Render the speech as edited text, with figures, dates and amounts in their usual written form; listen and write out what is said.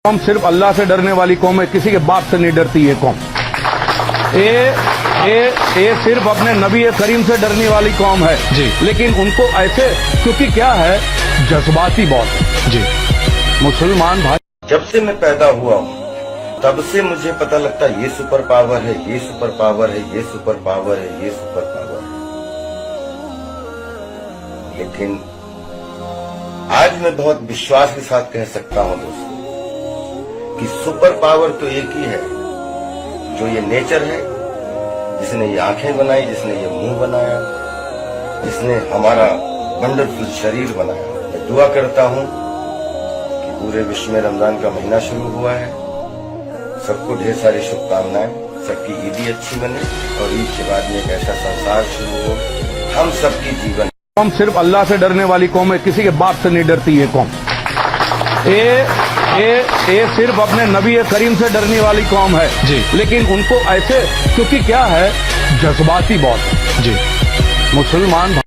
कौम सिर्फ अल्लाह से डरने वाली कौम है, किसी के बाप से नहीं डरती ये कौम। ये सिर्फ अपने नबी करीम से डरने वाली कौम है जी। लेकिन उनको ऐसे, क्योंकि क्या है, जज्बाती बहुत है जी। मुसलमान भाई। जब से मैं पैदा हुआ हूँ तब से मुझे पता लगता है ये सुपर पावर है, ये सुपर पावर है, ये सुपर पावर है, ये सुपर पावर है। लेकिन आज मैं बहुत विश्वास के साथ कह सकता हूँ दोस्तों कि सुपर पावर तो एक ही है, जो ये नेचर है, जिसने ये आंखें बनाई, जिसने ये मुंह बनाया, जिसने हमारा वंडरफुल शरीर बनाया। मैं दुआ करता हूँ कि पूरे विश्व में रमजान का महीना शुरू हुआ है, सबको ढेर सारी शुभकामनाएं, सबकी ईदी अच्छी बने और ईद के बाद में एक ऐसा संसार शुरू हो, हम सबकी जीवन। कौम सिर्फ अल्लाह से डरने वाली कौम है, किसी के बाप से नहीं डरती ये कौम। ये सिर्फ अपने नबी करीम से डरने वाली कौम है जी। लेकिन उनको ऐसे, क्योंकि क्या है, जज्बाती बहुत है जी। मुसलमान